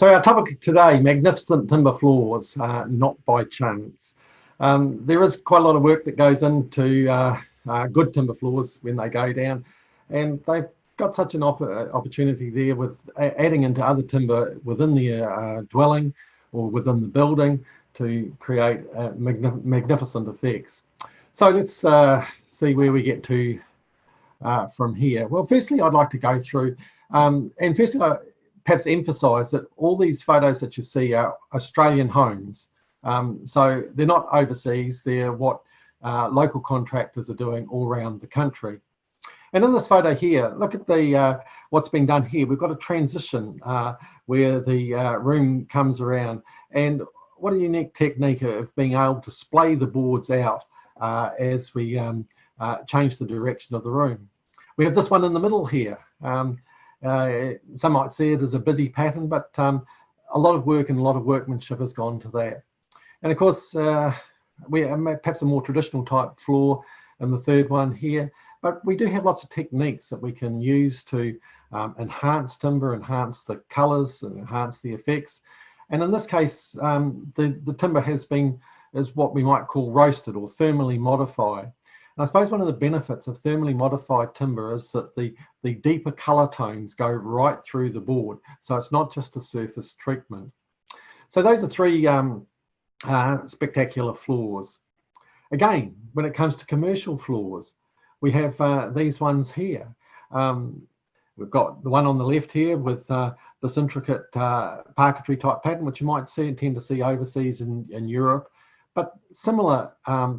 So our topic today, magnificent timber floors, not by chance. There is quite a lot of work that goes into good timber floors when they go down, and they've got such an opportunity there with adding into other timber within the dwelling or within the building to create magnificent effects. So let's see where we get to from here. Well, firstly, I'd like to go through, and firstly, perhaps emphasise that all these photos that you see are Australian homes. So they're not overseas, they're what local contractors are doing all around the country. And in this photo here, look at the what's been done here. We've got a transition where the room comes around, and what a unique technique of being able to splay the boards out as we change the direction of the room. We have this one in the middle here. Some might see it as a busy pattern, but a lot of work and a lot of workmanship has gone to that. And of course, we have perhaps a more traditional type floor in the third one here, but we do have lots of techniques that we can use to enhance timber, enhance the colours, and enhance the effects. And in this case, the timber is what we might call roasted or thermally modified. And I suppose one of the benefits of thermally modified timber is that the deeper colour tones go right through the board. So it's not just a surface treatment. So those are three spectacular floors. Again, when it comes to commercial floors, we have these ones here. We've got the one on the left here with this intricate parquetry type pattern, which you might tend to see overseas in Europe. But similar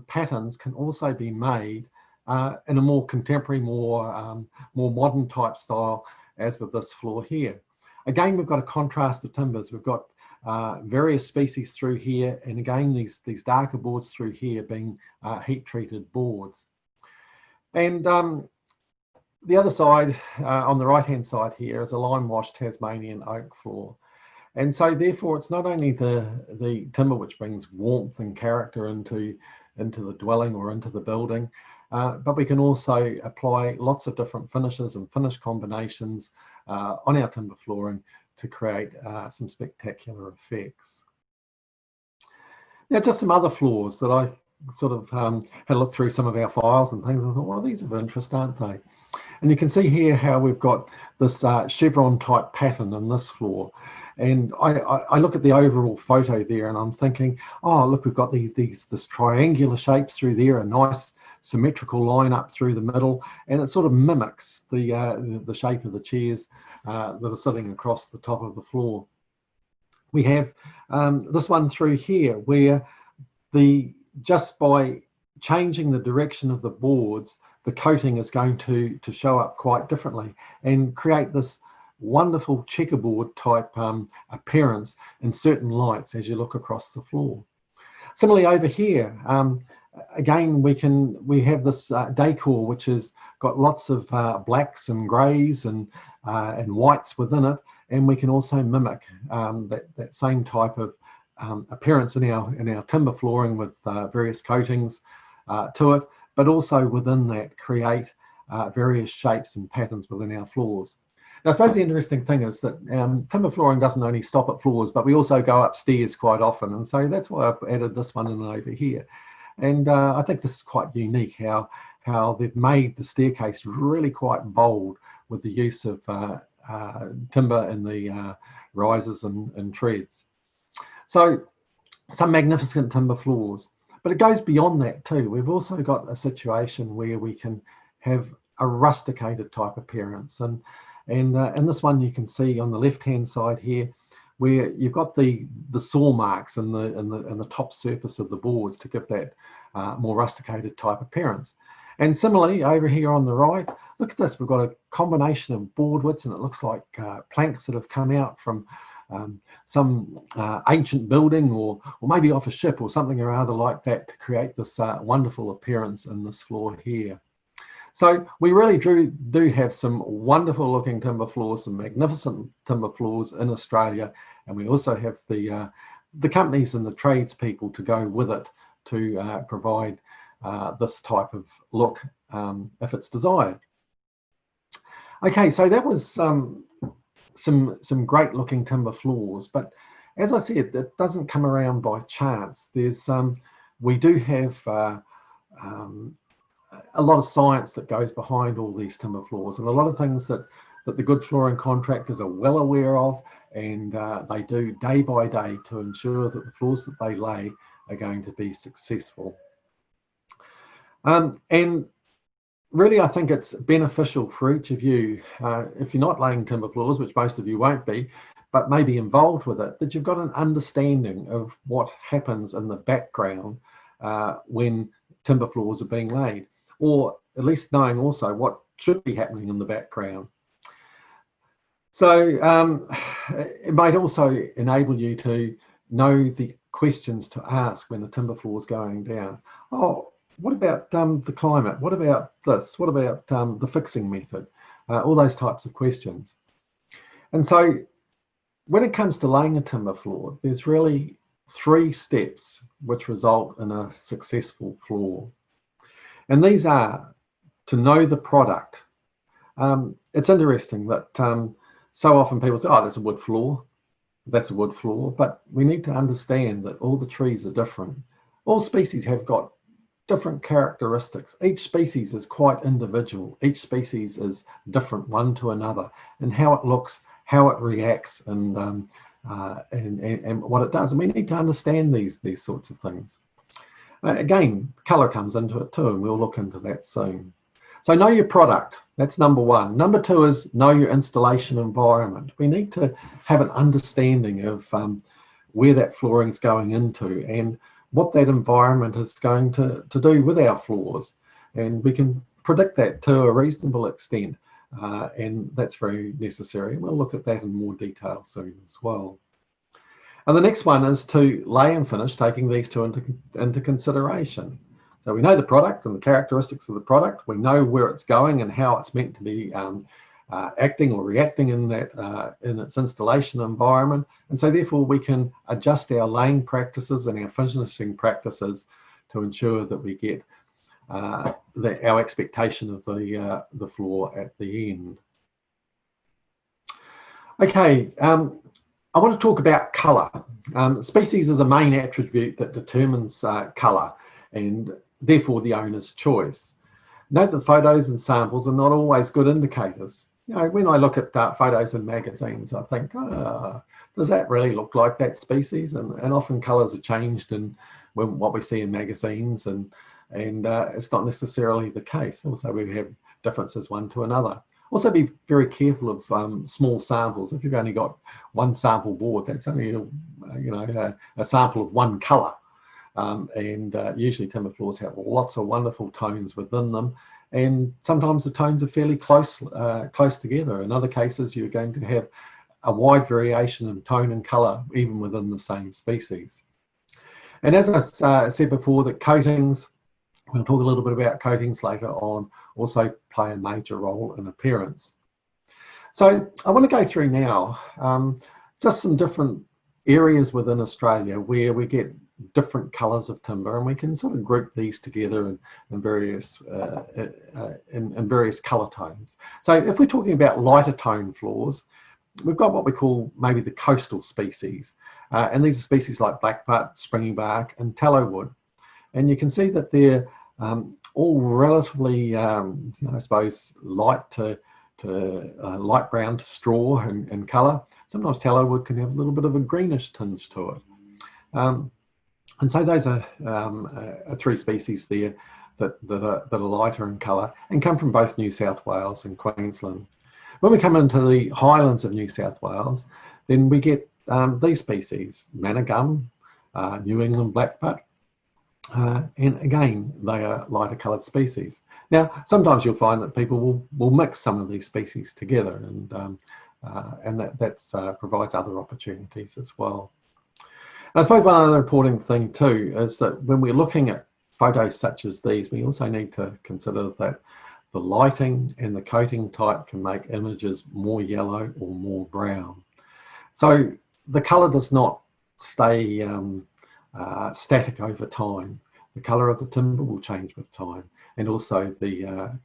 patterns can also be made in a more contemporary, more modern type style, as with this floor here. Again, we've got a contrast of timbers. We've got various species through here, and again, these darker boards through here being heat-treated boards. And the other side, on the right-hand side here, is a lime-washed Tasmanian oak floor. And so therefore, it's not only the timber which brings warmth and character into the dwelling or into the building, but we can also apply lots of different finishes and finish combinations on our timber flooring to create some spectacular effects. Now, just some other floors that I sort of had a look through some of our files and things, and I thought, well, these are of interest, aren't they? And you can see here how we've got this chevron type pattern in this floor. And I look at the overall photo there and I'm thinking, oh, look, we've got this triangular shapes through there, a nice symmetrical line up through the middle, and it sort of mimics the shape of the chairs that are sitting across the top of the floor. We have this one through here where just by changing the direction of the boards, the coating is going to show up quite differently and create this wonderful checkerboard type appearance in certain lights as you look across the floor. Similarly over here, again, we have this decor which has got lots of blacks and greys and whites within it, and we can also mimic that same type of appearance in our timber flooring with various coatings to it, but also within that create various shapes and patterns within our floors. Now, I suppose the interesting thing is that timber flooring doesn't only stop at floors, but we also go upstairs quite often. And so that's why I've added this one in over here. And I think this is quite unique, how they've made the staircase really quite bold with the use of timber in the rises and treads. So some magnificent timber floors. But it goes beyond that too. We've also got a situation where we can have a rusticated type appearance. And in this one, you can see on the left-hand side here, where you've got the saw marks in the top surface of the boards to give that more rusticated type appearance. And similarly, over here on the right, look at this. We've got a combination of board widths, and it looks like planks that have come out from some ancient building or maybe off a ship or something or other like that to create this wonderful appearance in this floor here. So we really do have some wonderful looking timber floors, some magnificent timber floors in Australia, and we also have the companies and the tradespeople to go with it to provide this type of look if it's desired. Okay, so that was some great looking timber floors, but as I said, it doesn't come around by chance. There's we do have a lot of science that goes behind all these timber floors, and a lot of things that the good flooring contractors are well aware of, and they do day by day to ensure that the floors that they lay are going to be successful. And really, I think it's beneficial for each of you, if you're not laying timber floors, which most of you won't be, but may be involved with it, that you've got an understanding of what happens in the background when timber floors are being laid, or at least knowing also what should be happening in the background. So it might also enable you to know the questions to ask when the timber floor is going down. Oh, what about the climate? What about this? What about the fixing method? All those types of questions. And so when it comes to laying a timber floor, there's really 3 steps which result in a successful floor. And these are to know the product. It's interesting that so often people say, oh, that's a wood floor. That's a wood floor. But we need to understand that all the trees are different. All species have got different characteristics. Each species is quite individual. Each species is different one to another, and how it looks, how it reacts, and what it does. And we need to understand these sorts of things. Again, colour comes into it too, and we'll look into that soon. So know your product. That's number 1. Number 2 is know your installation environment. We need to have an understanding of where that flooring is going into and what that environment is going to do with our floors. And we can predict that to a reasonable extent, and that's very necessary. We'll look at that in more detail soon as well. And the next one is to lay and finish, taking these 2 into consideration. So we know the product and the characteristics of the product. We know where it's going and how it's meant to be acting or reacting in that in its installation environment. And so therefore we can adjust our laying practices and our finishing practices to ensure that we get our expectation of the floor at the end. Okay. I want to talk about colour. Species is a main attribute that determines colour and therefore the owner's choice. Note that photos and samples are not always good indicators. You know, when I look at photos in magazines, I think, does that really look like that species? And often colours are changed in what we see in magazines, and it's not necessarily the case. Also, we have differences one to another. Also, be very careful of small samples. If you've only got 1 sample board, that's only a sample of 1 colour. Usually timber floors have lots of wonderful tones within them, and sometimes the tones are fairly close together. In other cases, you're going to have a wide variation in tone and colour even within the same species. And as I said before, that coatings, we'll talk a little bit about coatings later on, also play a major role in appearance. So I want to go through now just some different areas within Australia where we get different colours of timber, and we can sort of group these together in various colour tones. So if we're talking about lighter tone floors, we've got what we call maybe the coastal species, and these are species like blackbutt, springy bark, and tallow wood. And you can see that they're all relatively, I suppose, light to light brown to straw in colour. Sometimes tallow wood can have a little bit of a greenish tinge to it. And so those are 3 species there that are lighter in colour and come from both New South Wales and Queensland. When we come into the highlands of New South Wales, then we get these species, manna gum, New England blackbutt, and again, they are lighter coloured species. Now, sometimes you'll find that people will mix some of these species together, and that provides other opportunities as well. And I suppose one other important thing too is that when we're looking at photos such as these, we also need to consider that the lighting and the coating type can make images more yellow or more brown. So the colour does not stay static over time. The colour of the timber will change with time, and also the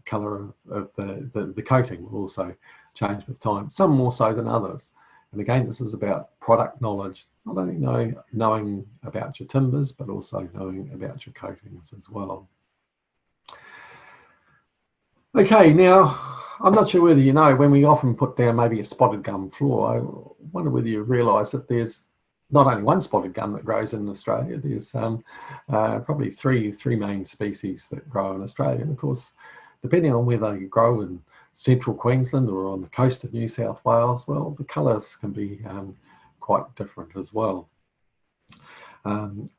colour of the coating will also change with time, some more so than others. And again, this is about product knowledge, not only knowing about your timbers, but also knowing about your coatings as well. Okay, now, I'm not sure whether you know, when we often put down maybe a spotted gum floor, I wonder whether you realise that there's not only one spotted gum that grows in Australia, there's probably three main species that grow in Australia. And of course, depending on where they grow in central Queensland or on the coast of New South Wales, well, the colours can be quite different as well. And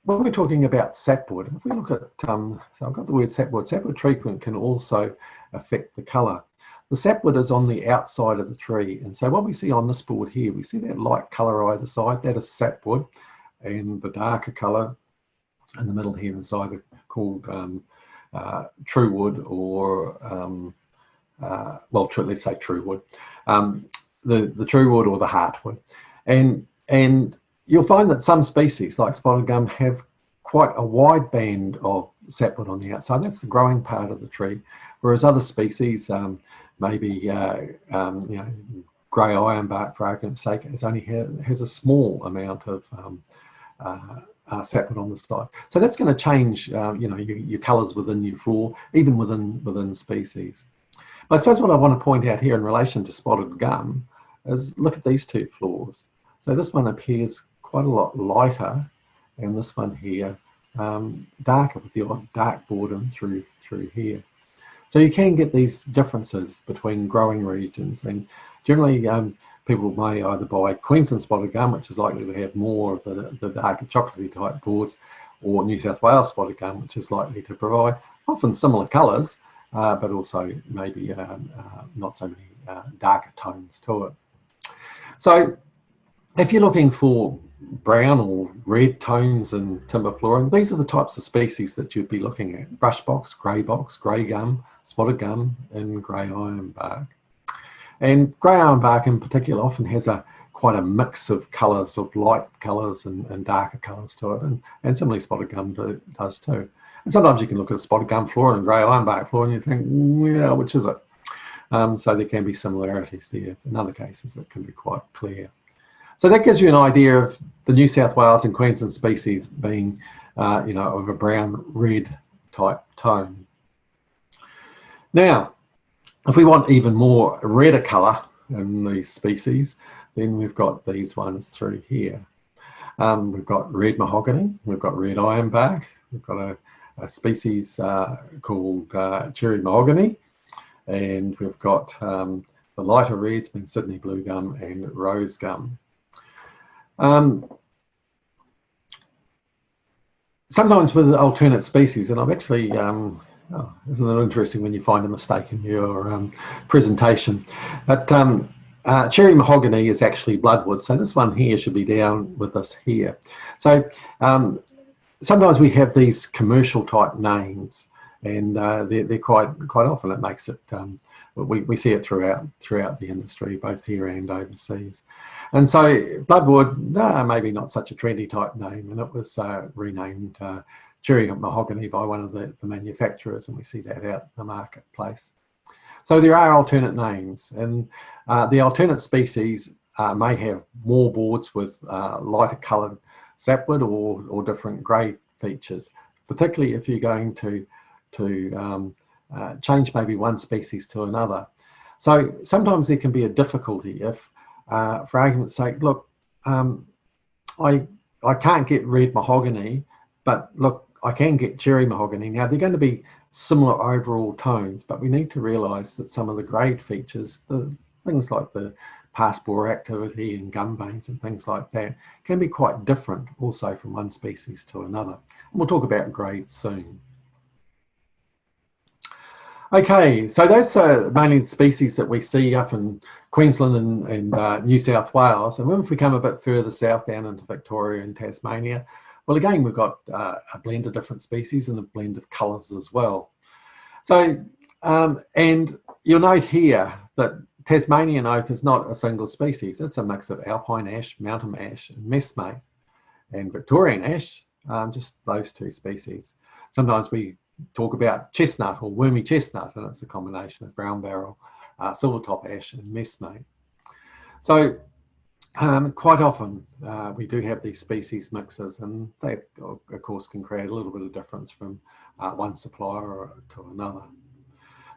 when we're talking about sapwood, if we look at, so I've got the word sapwood treatment can also affect the colour. The sapwood is on the outside of the tree, and so what we see on this board here, we see that light colour either side, that is sapwood, and the darker colour in the middle here is either called true wood or, well, let's say true wood, the true wood or the heartwood. And you'll find that some species, like spotted gum, have quite a wide band of sapwood on the outside. That's the growing part of the tree, whereas other species, maybe you know, grey ironbark, for argument's sake, has a small amount of sapwood on the side. So that's going to change, you know, your colours within your floor, even within species. I suppose what I want to point out here in relation to spotted gum is look at these two floors. So this one appears quite a lot lighter, and this one here darker, with the odd dark border through here. So you can get these differences between growing regions, and generally people may either buy Queensland spotted gum, which is likely to have more of the darker chocolatey type boards, or New South Wales spotted gum, which is likely to provide often similar colours, but also maybe not so many darker tones to it. So if you're looking for brown or red tones in timber flooring, these are the types of species that you'd be looking at: brush box, grey gum, spotted gum, and grey ironbark. And grey ironbark in particular often has quite a mix of colours, of light colours and darker colours to it, and similarly spotted gum does too. And sometimes you can look at a spotted gum floor and a grey ironbark floor and you think, yeah, which is it? So there can be similarities there. In other cases, it can be quite clear. So that gives you an idea of the New South Wales and Queensland species being, you know, of a brown-red type tone. Now, if we want even more redder colour in these species, then we've got these ones through here. We've got red mahogany, we've got red ironbark, we've got a species called cherry mahogany, and we've got the lighter reds being Sydney blue gum and rose gum. Sometimes with alternate species, and I've actually, oh, isn't it interesting when you find a mistake in your presentation? But cherry mahogany is actually bloodwood, so this one here should be down with us here. So sometimes we have these commercial type names, and they're quite often it makes it. We see it throughout the industry, both here and overseas. And so bloodwood, maybe not such a trendy type name, and it was renamed cherry mahogany by one of the manufacturers, and we see that out in the marketplace. So there are alternate names, and the alternate species may have more boards with lighter coloured sapwood or different grey features, particularly if you're going to change maybe one species to another. So sometimes there can be a difficulty if, for argument's sake, look, I can't get red mahogany, but look, I can get cherry mahogany. Now they're going to be similar overall tones, but we need to realise that some of the grade features, the things like the past bore activity and gum veins and things like that, can be quite different also from one species to another. And we'll talk about grades soon. Okay, so those are mainly the species that we see up in Queensland and New South Wales. And if we come a bit further south down into Victoria and Tasmania, well, again, we've got a blend of different species and a blend of colours as well. So, and you'll note here that Tasmanian oak is not a single species. It's a mix of alpine ash, mountain ash, and messmate. And Victorian ash, just those two species. Sometimes we talk about chestnut or wormy chestnut, and it's a combination of brown barrel, silver top ash, and messmate. So quite often we do have these species mixes, and they of course can create a little bit of difference from one supplier to another.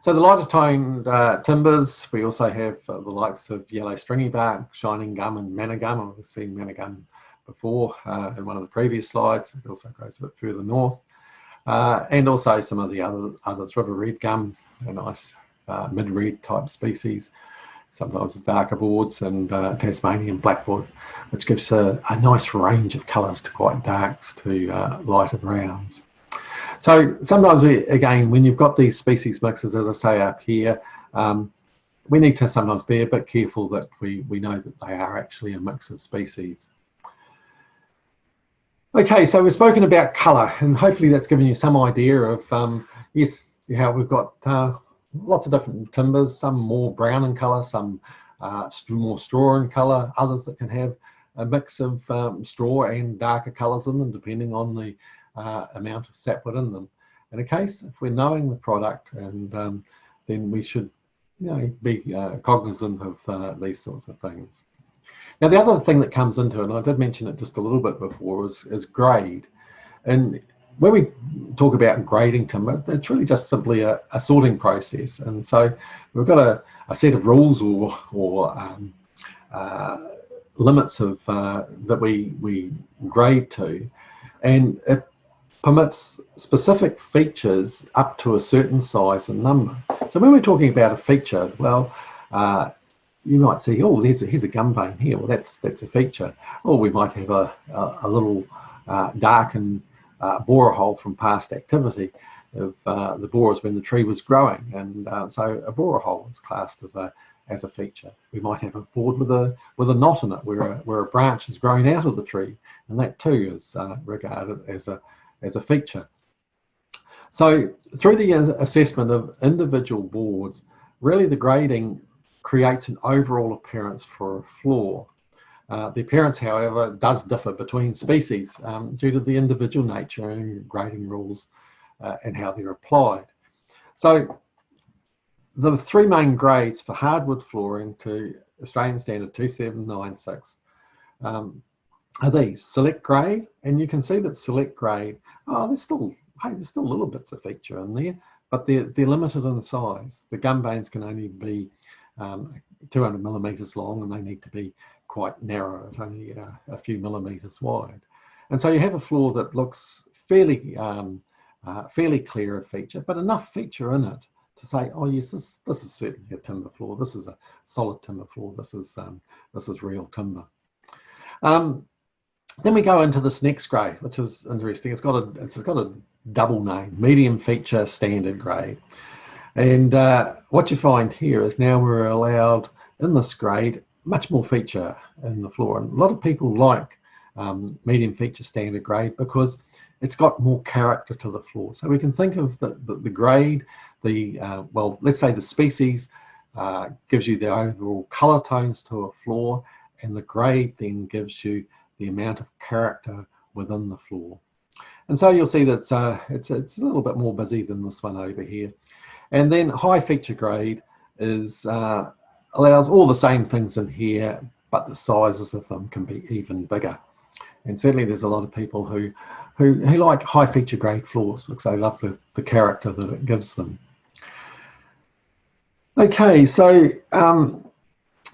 So the lighter toned timbers, we also have the likes of yellow stringy bark, shining gum, and manna gum. We've seen manna gum before in one of the previous slides. It also goes a bit further north. And also some of the others, river red gum, a nice mid-red type species, sometimes with darker boards, and Tasmanian blackwood, which gives a nice range of colours to quite darks to lighter browns. So sometimes, again, when you've got these species mixes, as I say up here, we need to sometimes be a bit careful that we know that they are actually a mix of species. Okay, so we've spoken about colour, and hopefully that's given you some idea of, yes, how we've got lots of different timbers, some more brown in colour, some more straw in colour, others that can have a mix of straw and darker colours in them, depending on the amount of sapwood in them. In a case, if we're knowing the product, and then we should, be cognizant of these sorts of things. Now, the other thing that comes into it, and I did mention it just a little bit before, is grade. And when we talk about grading timber, it's really just simply a sorting process. And so we've got a set of rules or limits of that we grade to, and it permits specific features up to a certain size and number. So when we're talking about a feature, well, you might see, oh, here's a gum vein here. Well, that's a feature. Or we might have a little darkened borer hole from past activity of the borers when the tree was growing, and so a borer hole is classed as a feature. We might have a board with a knot in it where a branch is growing out of the tree, and that too is regarded as a feature. So through the assessment of individual boards, really the grading creates an overall appearance for a floor. The appearance, however, does differ between species due to the individual nature and grading rules and how they're applied. So the three main grades for hardwood flooring to Australian Standard 2796 are these: select grade, and you can see that select grade, there's still little bits of feature in there, but they're limited in size. The gum veins can only be 200 millimetres long, and they need to be quite narrow, at only a few millimetres wide. And so you have a floor that looks fairly clear of feature, but enough feature in it to say, oh yes, this is certainly a timber floor. This is a solid timber floor. This is real timber. Then we go into this next grade, which is interesting. It's got a double name: medium feature standard grade. And what you find here is now we're allowed in this grade much more feature in the floor. And a lot of people like medium feature standard grade because it's got more character to the floor. So we can think of the grade, well, let's say the species gives you the overall colour tones to a floor, and the grade then gives you the amount of character within the floor. And so you'll see that it's a little bit more busy than this one over here. And then high feature grade allows all the same things in here, but the sizes of them can be even bigger. And certainly there's a lot of people who like high feature grade floors because they love the character that it gives them. Okay, so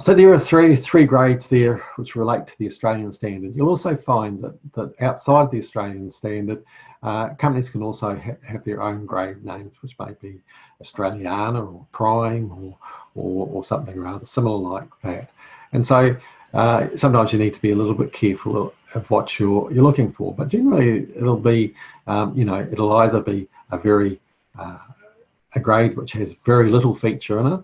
there are three grades there which relate to the Australian standard. You'll also find that outside the Australian standard, companies can also have their own grade names, which may be Australiana or Prime or something rather similar like that. And so sometimes you need to be a little bit careful of what you're looking for. But generally, it'll be, it'll either be a grade which has very little feature in it,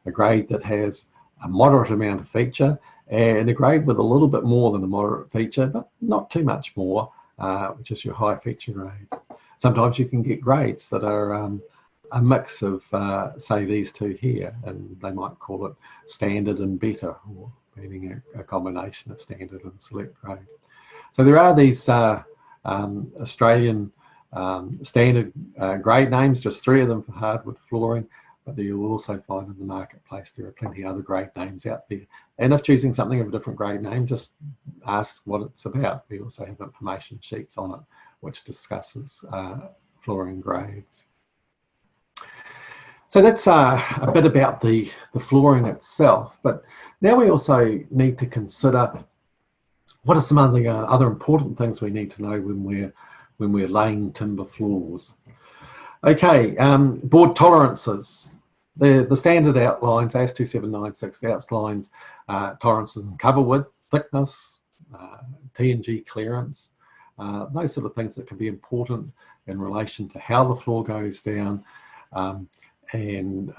a grade that has a moderate amount of feature, and a grade with a little bit more than a moderate feature, but not too much more, which is your high feature grade. Sometimes you can get grades that are a mix of, say, these two here, and they might call it standard and better, or meaning a combination of standard and select grade. So there are these Australian standard grade names, just 3 of them for hardwood flooring, but you'll also find in the marketplace there are plenty of other grade names out there. And if choosing something of a different grade name, just ask what it's about. We also have information sheets on it which discusses flooring grades. So that's a bit about the flooring itself, but now we also need to consider what are some other important things we need to know when we're laying timber floors. Okay, board tolerances. The standard outlines, AS2796 outlines tolerances in cover width, thickness, T&G clearance, those sort of things that can be important in relation to how the floor goes down, and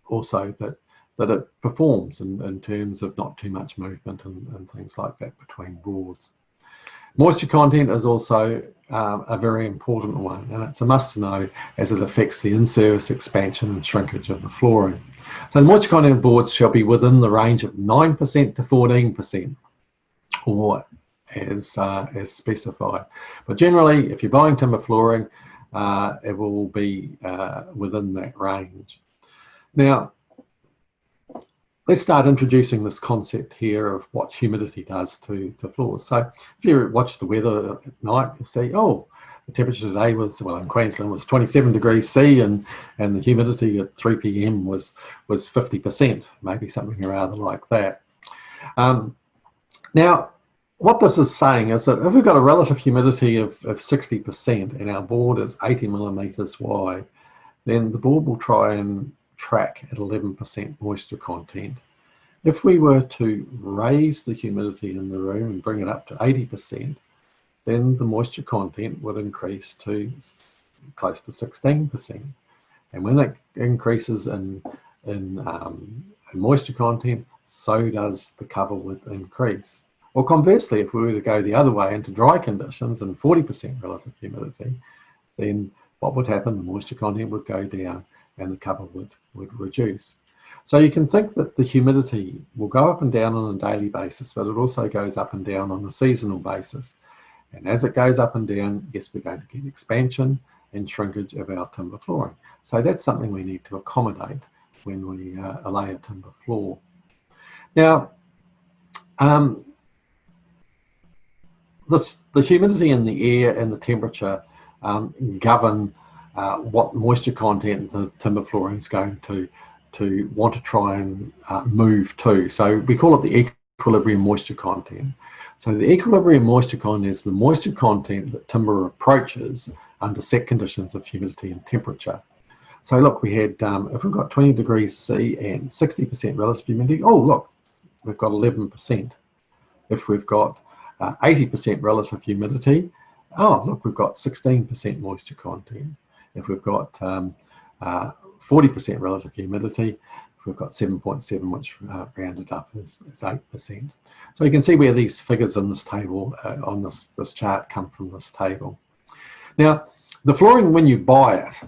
also that it performs in terms of not too much movement and things like that between boards. Moisture content is also a very important one, and it's a must to know as it affects the in-service expansion and shrinkage of the flooring. So the moisture content of boards shall be within the range of 9% to 14%, or as specified. But generally, if you're buying timber flooring, it will be within that range. Now, let's start introducing this concept here of what humidity does to floors. So if you watch the weather at night, you'll see, oh, the temperature today was, well, in Queensland was 27 degrees C, and the humidity at 3 p.m. was 50%, maybe something rather like that. Now, what this is saying is that if we've got a relative humidity of 60% and our board is 80 millimeters wide, then the board will try and track at 11% moisture content. If we were to raise the humidity in the room and bring it up to 80%, then the moisture content would increase to close to 16%. And when it increases in moisture content, so does the cover width increase. Or conversely, if we were to go the other way into dry conditions and 40% relative humidity, then what would happen? The moisture content would go down and the cover width would reduce. So you can think that the humidity will go up and down on a daily basis, but it also goes up and down on a seasonal basis. And as it goes up and down, yes, we're going to get expansion and shrinkage of our timber flooring. So that's something we need to accommodate when we lay a timber floor. Now, the humidity in the air and the temperature govern what moisture content the timber flooring is going to want to try and move to. So we call it the equilibrium moisture content. So the equilibrium moisture content is the moisture content that timber approaches under set conditions of humidity and temperature. So look, we had, if we've got 20 degrees C and 60% relative humidity, oh look, we've got 11%. If we've got 80% relative humidity, oh look, we've got 16% moisture content. If we've got 40% relative humidity, we've got 7.7, which rounded up is 8%. So you can see where these figures in this table, on this chart, come from this table. Now, the flooring, when you buy it,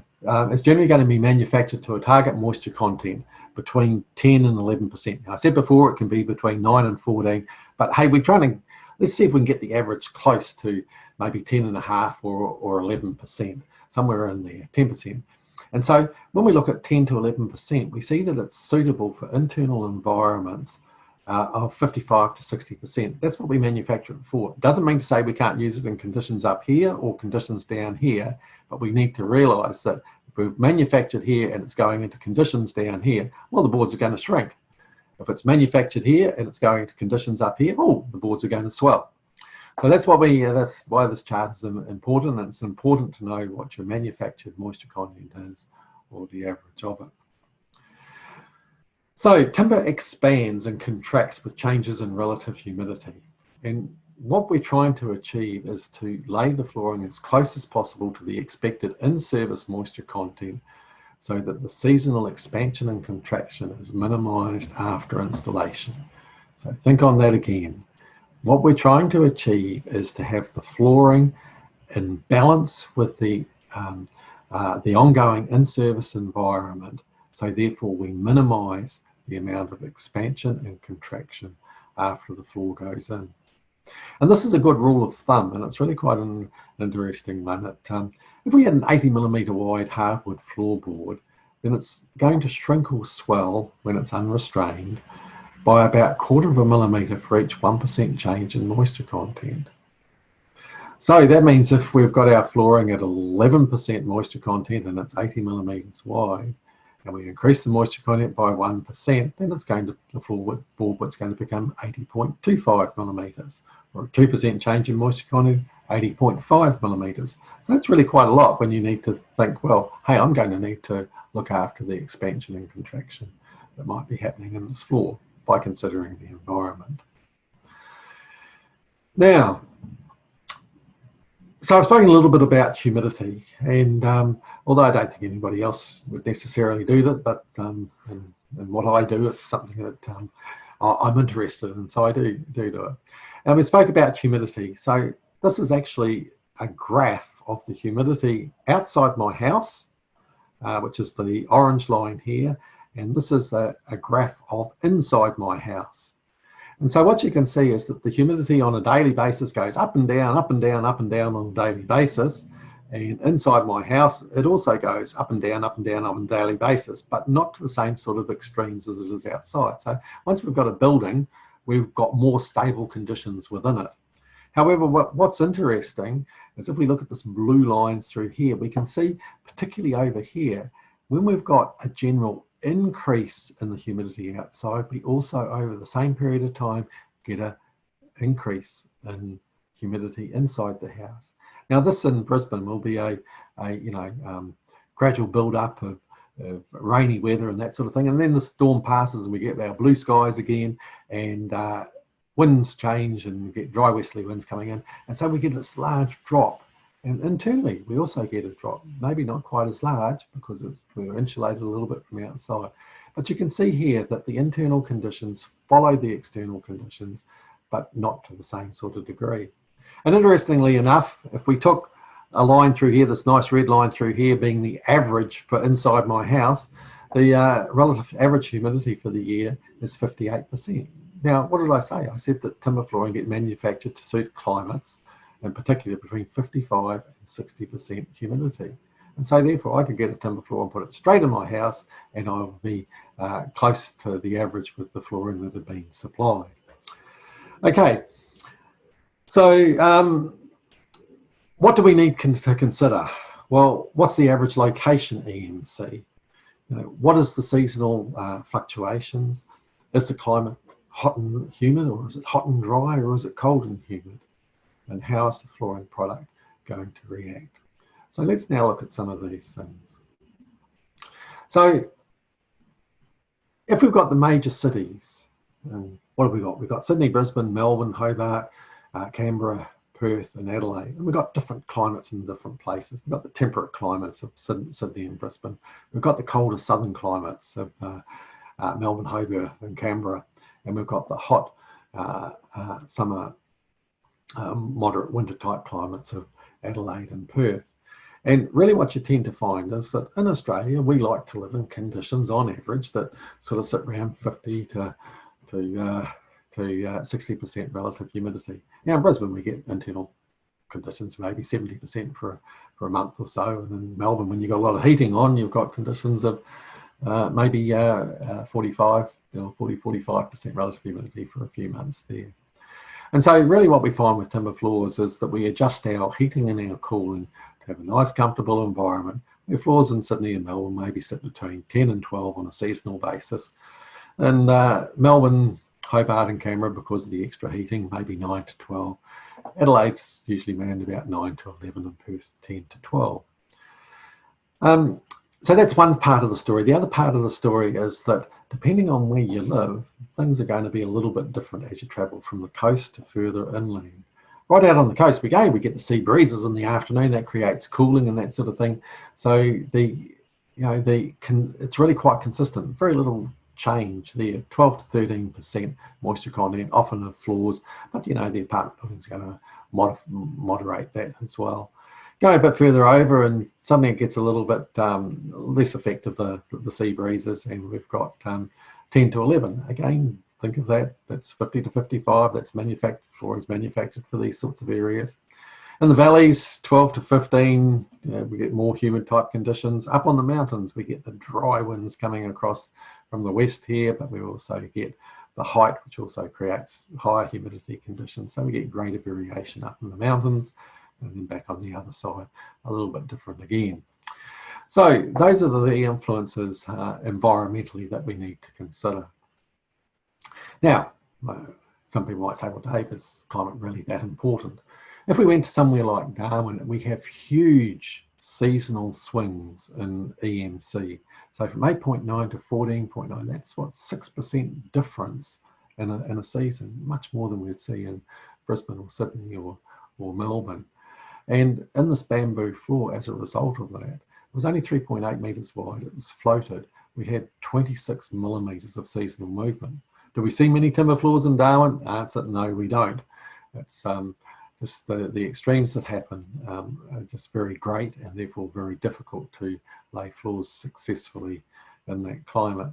is generally going to be manufactured to a target moisture content between 10 and 11%. Now, I said before it can be between 9 and 14, but hey, we're trying to, let's see if we can get the average close to maybe 10.5 or 11%, somewhere in there, 10%. And so when we look at 10 to 11%, we see that it's suitable for internal environments of 55 to 60%. That's what we manufacture it for. It doesn't mean to say we can't use it in conditions up here or conditions down here, but we need to realise that if we've manufactured here and it's going into conditions down here, well, the boards are going to shrink. If it's manufactured here and it's going into conditions up here, oh, the boards are going to swell. So that's what that's why this chart is important, and it's important to know what your manufactured moisture content is, or the average of it. So timber expands and contracts with changes in relative humidity. And what we're trying to achieve is to lay the flooring as close as possible to the expected in-service moisture content so that the seasonal expansion and contraction is minimised after installation. So think on that again. What we're trying to achieve is to have the flooring in balance with the ongoing in-service environment. So therefore we minimise the amount of expansion and contraction after the floor goes in. And this is a good rule of thumb, and it's really quite an interesting one. If we had an 80mm wide hardwood floorboard, then it's going to shrink or swell when it's unrestrained by about 1/4 of a millimetre for each 1% change in moisture content. So that means if we've got our flooring at 11% moisture content and it's 80mm wide, and we increase the moisture content by 1%, then it's going to, the floorboard's going to become 80.25mm, or a 2% change in moisture content, 80.5mm. So that's really quite a lot when you need to think, well, hey, I'm going to need to look after the expansion and contraction that might be happening in this floor by considering the environment. Now, so I've spoken a little bit about humidity, and although I don't think anybody else would necessarily do that, but in what I do, it's something that I'm interested in, so I do it. And we spoke about humidity. So this is actually a graph of the humidity outside my house, which is the orange line here, and this is a graph of inside my house. And so what you can see is that the humidity on a daily basis goes up and down, up and down, up and down on a daily basis. And inside my house, it also goes up and down, up and down on a daily basis, but not to the same sort of extremes as it is outside. So once we've got a building, we've got more stable conditions within it. However, what's interesting is if we look at this blue lines through here, we can see, particularly over here, when we've got a general increase in the humidity outside, we also over the same period of time get an increase in humidity inside the house. Now this in Brisbane will be a gradual build up of rainy weather and that sort of thing, and then the storm passes and we get our blue skies again, and winds change and we get dry westerly winds coming in, and so we get this large drop. And internally, we also get a drop, maybe not quite as large because we're insulated a little bit from outside. But you can see here that the internal conditions follow the external conditions, but not to the same sort of degree. And interestingly enough, if we took a line through here, this nice red line through here being the average for inside my house, the relative average humidity for the year is 58%. Now, what did I say? I said that timber flooring get manufactured to suit climates, in particular between 55 and 60% humidity. And so therefore I could get a timber floor and put it straight in my house and I'll be close to the average with the flooring that had been supplied. Okay, so what do we need to consider? Well, what's the average location EMC? What is the seasonal fluctuations? Is the climate hot and humid, or is it hot and dry, or is it cold and humid? And how is the flooring product going to react? So let's now look at some of these things. So if we've got the major cities, what have we got? We've got Sydney, Brisbane, Melbourne, Hobart, Canberra, Perth and Adelaide. And we've got different climates in different places. We've got the temperate climates of Sydney and Brisbane. We've got the colder southern climates of Melbourne, Hobart and Canberra. And we've got the hot summer moderate winter type climates of Adelaide and Perth. And really what you tend to find is that in Australia we like to live in conditions on average that sort of sit around 50 to 60% relative humidity. Now in Brisbane we get internal conditions maybe 70% for a month or so, and in Melbourne when you've got a lot of heating on, you've got conditions of maybe 40-45% relative humidity for a few months there. And so really what we find with timber floors is that we adjust our heating and our cooling to have a nice comfortable environment. Where floors in Sydney and Melbourne maybe sit between 10 and 12 on a seasonal basis. And Melbourne, Hobart and Canberra, because of the extra heating, maybe 9 to 12. Adelaide's usually around about 9 to 11 and Perth 10 to 12. So that's one part of the story. The other part of the story is that depending on where you live, things are going to be a little bit different as you travel from the coast to further inland. Right out on the coast we go, we get the sea breezes in the afternoon, that creates cooling and that sort of thing. So it's really quite consistent, very little change there, 12 to 13% moisture content, often of floors, but the apartment building's going to moderate that as well. Go a bit further over and something that gets a little bit less effective, the sea breezes, and we've got 10 to 11. Again, think of that. That's 50 to 55. That's manufactured floorings manufactured for these sorts of areas. In the valleys, 12 to 15, we get more humid type conditions. Up on the mountains, we get the dry winds coming across from the west here, but we also get the height, which also creates higher humidity conditions. So we get greater variation up in the mountains, and then back on the other side, a little bit different again. So those are the influences environmentally that we need to consider. Now, some people might say, well, Dave, is climate really that important? If we went to somewhere like Darwin, we have huge seasonal swings in EMC. So from 8.9 to 14.9, that's what, 6% difference in a season, much more than we'd see in Brisbane or Sydney or Melbourne. And in this bamboo floor, as a result of that, it was only 3.8 metres wide, it was floated. We had 26 millimetres of seasonal movement. Do we see many timber floors in Darwin? Answer, no, we don't. It's just the extremes that happen are just very great and therefore very difficult to lay floors successfully in that climate.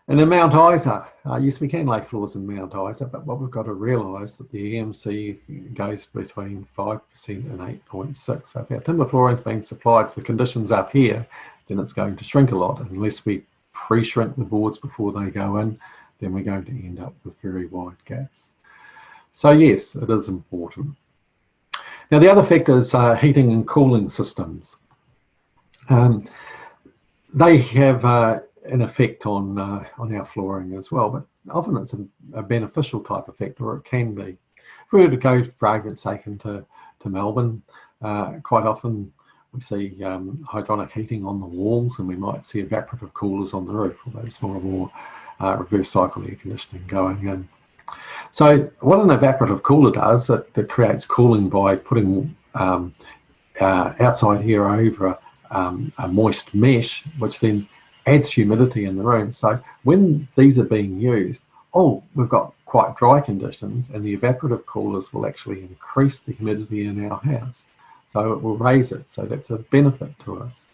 And in Mount Isa, yes, we can lay floors in Mount Isa, but what we've got to realise that the EMC goes between 5% and 8.6. So if our timber flooring is being supplied for conditions up here, then it's going to shrink a lot. Unless we pre-shrink the boards before they go in, then we're going to end up with very wide gaps. So yes, it is important. Now the other factor is heating and cooling systems. They have an effect on our flooring as well, but often it's a beneficial type effect, or it can be. If we were to go, for argument's sake, into Melbourne, quite often we see hydronic heating on the walls, and we might see evaporative coolers on the roof, although it's more and more reverse cycle air conditioning going in. So what an evaporative cooler does, it creates cooling by putting outside air over a moist mesh, which then adds humidity in the room. So when these are being used, we've got quite dry conditions, and the evaporative coolers will actually increase the humidity in our house. So it will raise it. So that's a benefit to us.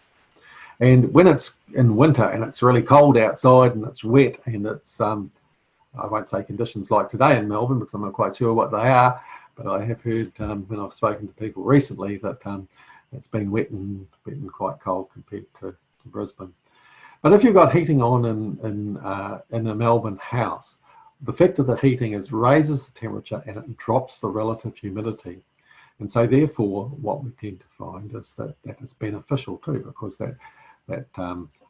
And when it's in winter and it's really cold outside and it's wet and it's, I won't say conditions like today in Melbourne because I'm not quite sure what they are, but I have heard when I've spoken to people recently that it's been wet and quite cold compared to Brisbane. But if you've got heating on in a Melbourne house, the effect of the heating is raises the temperature and it drops the relative humidity. And so therefore, what we tend to find is that is beneficial too, because that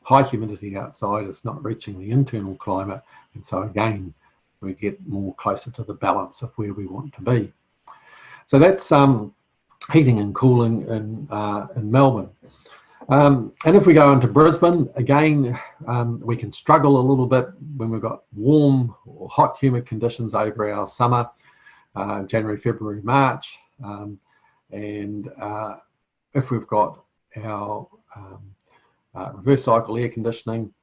high humidity outside is not reaching the internal climate. And so again, we get more closer to the balance of where we want to be. So that's heating and cooling in Melbourne. And if we go into Brisbane, again, we can struggle a little bit when we've got warm or hot humid conditions over our summer, January, February, March. And if we've got our reverse cycle air conditioning,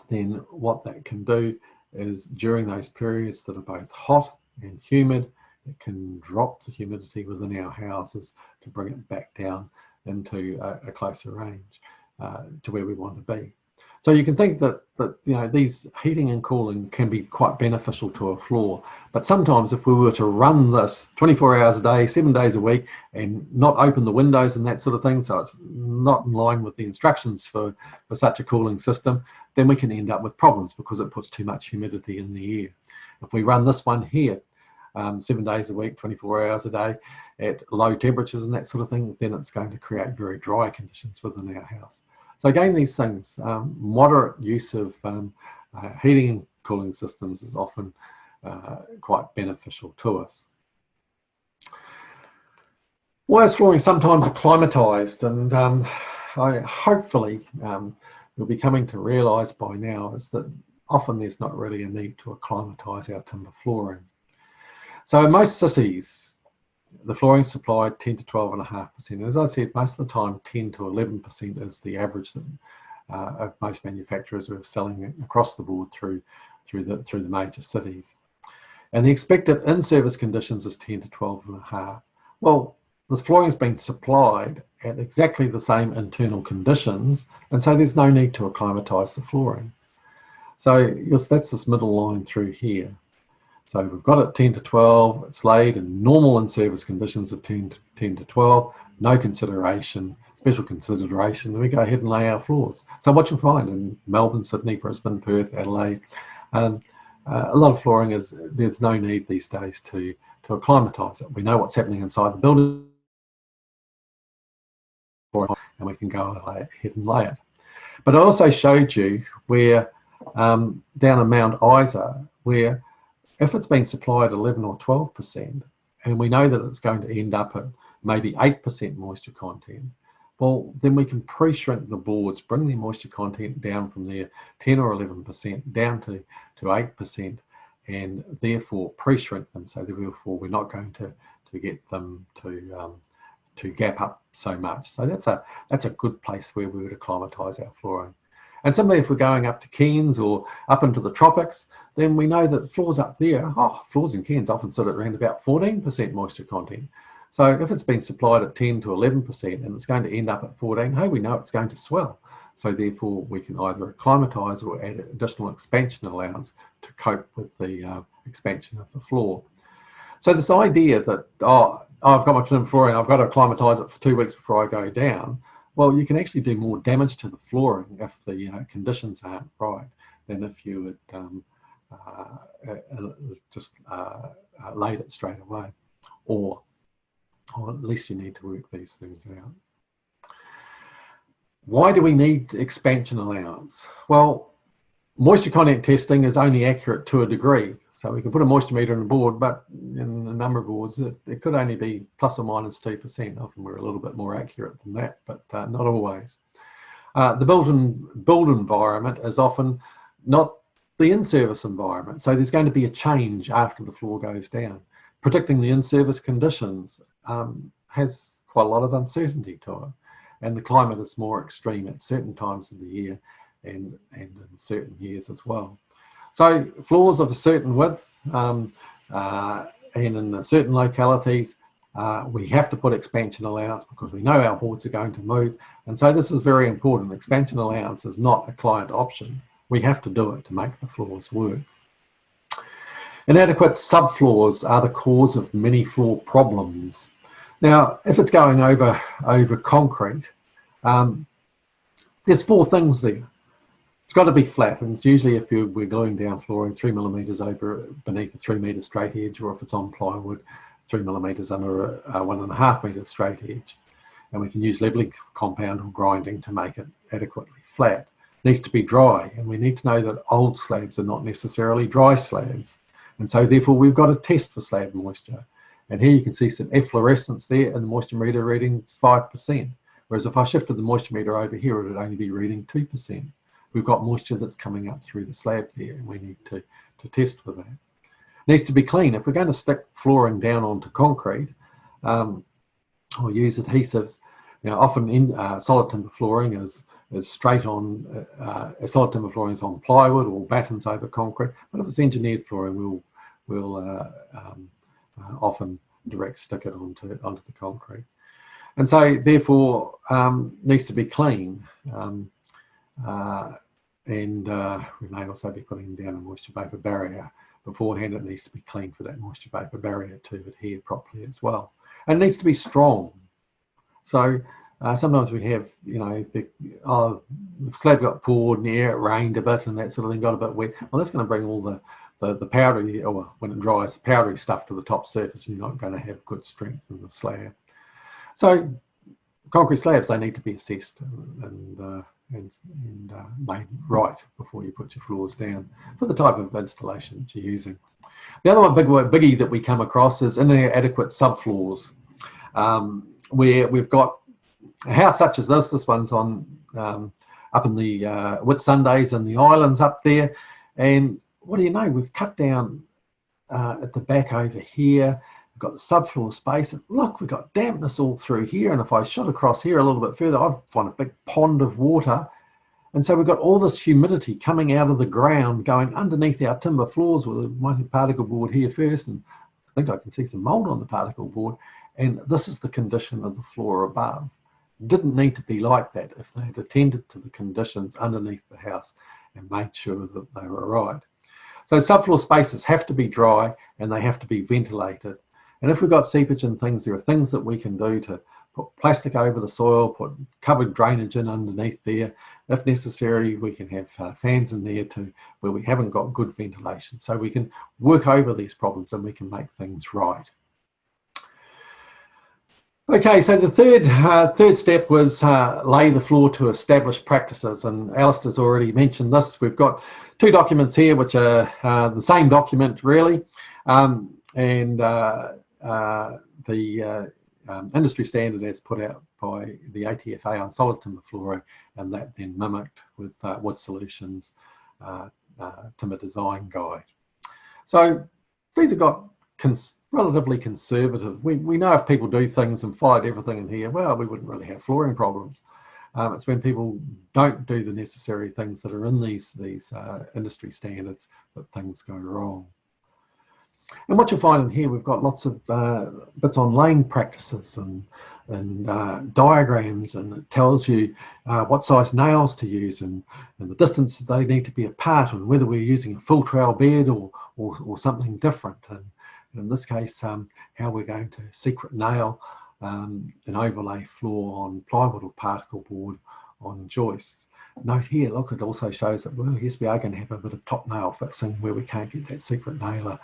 then what that can do is during those periods that are both hot and humid, it can drop the humidity within our houses to bring it back down into a closer range to where we want to be. So you can think that these heating and cooling can be quite beneficial to a floor, but sometimes if we were to run this 24 hours a day, 7 days a week, and not open the windows and that sort of thing, so it's not in line with the instructions for such a cooling system, then we can end up with problems because it puts too much humidity in the air. If we run this one here 7 days a week, 24 hours a day at low temperatures and that sort of thing, then it's going to create very dry conditions within our house. So again, these things, moderate use of heating and cooling systems is often quite beneficial to us. Why is flooring sometimes acclimatised? And hopefully you'll be coming to realise by now is that often there's not really a need to acclimatise our timber flooring. So in most cities, the flooring is supplied 10 to 12.5%. As I said, most of the time 10 to 11% is the average that of most manufacturers who are selling across the board through the major cities. And the expected in-service conditions is 10 to 12.5. Well, this flooring has been supplied at exactly the same internal conditions, and so there's no need to acclimatise the flooring. So that's this middle line through here. So we've got it 10 to 12, it's laid in normal in-service conditions of 10 to 12, no consideration, special consideration, and we go ahead and lay our floors. So what you'll find in Melbourne, Sydney, Brisbane, Perth, Adelaide, a lot of flooring there's no need these days to acclimatise it. We know what's happening inside the building, and we can go ahead and lay it. But I also showed you where down in Mount Isa, where if it's been supplied 11 or 12%, and we know that it's going to end up at maybe 8% moisture content, well, then we can pre-shrink the boards, bring the moisture content down from there 10 or 11% down to 8%, and therefore pre-shrink them. So therefore we're not going to get them to gap up so much. So that's a good place where we would acclimatise our flooring. And similarly, if we're going up to Cairns or up into the tropics, then we know that floors up there, floors in Cairns often sit at around about 14% moisture content. So if it's been supplied at 10 to 11% and it's going to end up at 14, hey, we know it's going to swell. So therefore we can either acclimatise or add additional expansion allowance to cope with the expansion of the floor. So this idea that, I've got my timber flooring, I've got to acclimatise it for 2 weeks before I go down, well, you can actually do more damage to the flooring if the conditions aren't right than if you had just laid it straight away, or at least you need to work these things out. Why do we need expansion allowance? Well, moisture content testing is only accurate to a degree. So we can put a moisture meter on the board, but in a number of boards, it could only be plus or minus 2%. Often we're a little bit more accurate than that, but not always. The build environment is often not the in-service environment. So there's going to be a change after the floor goes down. Predicting the in-service conditions has quite a lot of uncertainty to it. And the climate is more extreme at certain times of the year and in certain years as well. So floors of a certain width and in certain localities, we have to put expansion allowance because we know our boards are going to move. And so this is very important. Expansion allowance is not a client option. We have to do it to make the floors work. Inadequate subfloors are the cause of many floor problems. Now, if it's going over concrete, there's 4 things there. It's got to be flat, and it's usually if we're gluing down flooring 3 millimeters over beneath a 3 metre straight edge, or if it's on plywood, 3 millimeters under a 1.5 metre straight edge. And we can use levelling compound or grinding to make it adequately flat. It needs to be dry, and we need to know that old slabs are not necessarily dry slabs. And so therefore we've got to test for slab moisture. And here you can see some efflorescence there, and the moisture meter reading 5%. Whereas if I shifted the moisture meter over here, it would only be reading 2%. We've got moisture that's coming up through the slab there, and we need to test for that. It needs to be clean. If we're going to stick flooring down onto concrete or use adhesives, now often solid timber flooring is straight on, solid timber flooring is on plywood or battens over concrete, but if it's engineered flooring, we'll often direct stick it onto the concrete. And so therefore needs to be clean. And we may also be putting down a moisture vapor barrier beforehand. It needs to be clean for that moisture vapor barrier to adhere properly as well. And it needs to be strong. So sometimes we have, the slab got poured and the air, it rained a bit and that sort of thing, got a bit wet. Well, that's going to bring all the powdery, or when it dries, the powdery stuff to the top surface, and you're not going to have good strength in the slab. So concrete slabs, they need to be assessed and made right before you put your floors down for the type of installation that you're using. The other one, biggie that we come across is inadequate subfloors, where we've got a house such as this one's on up in the Whitsundays and the islands up there, and what do you know, we've cut down at the back over here. We've got the subfloor space, and look, we've got dampness all through here, and if I shot across here a little bit further, I'd find a big pond of water. And so we've got all this humidity coming out of the ground, going underneath our timber floors with one particle board here first, and I think I can see some mold on the particle board, and this is the condition of the floor above. Didn't need to be like that if they had attended to the conditions underneath the house and made sure that they were right. So subfloor spaces have to be dry and they have to be ventilated. And if we've got seepage and things, there are things that we can do to put plastic over the soil, put covered drainage in underneath there. If necessary, we can have fans in there too, where we haven't got good ventilation. So we can work over these problems and we can make things right. Okay, so the third step was lay the floor to establish practices, and Alistair's already mentioned this. We've got two documents here which are the same document really, and the industry standard as put out by the ATFA on solid timber flooring, and that then mimicked with Wood Solutions timber design guide. So these have got relatively conservative. We know if people do things and followed everything in here, well, we wouldn't really have flooring problems. It's when people don't do the necessary things that are in these industry standards that things go wrong. And what you'll find in here, we've got lots of bits on laying practices and diagrams, and it tells you what size nails to use and the distance that they need to be apart, and whether we're using a full trowel bed or something different. And in this case, how we're going to secret nail an overlay floor on plywood or particle board on joists. Note here, look, it also shows that, well, yes, we are going to have a bit of top nail fixing where we can't get that secret nailer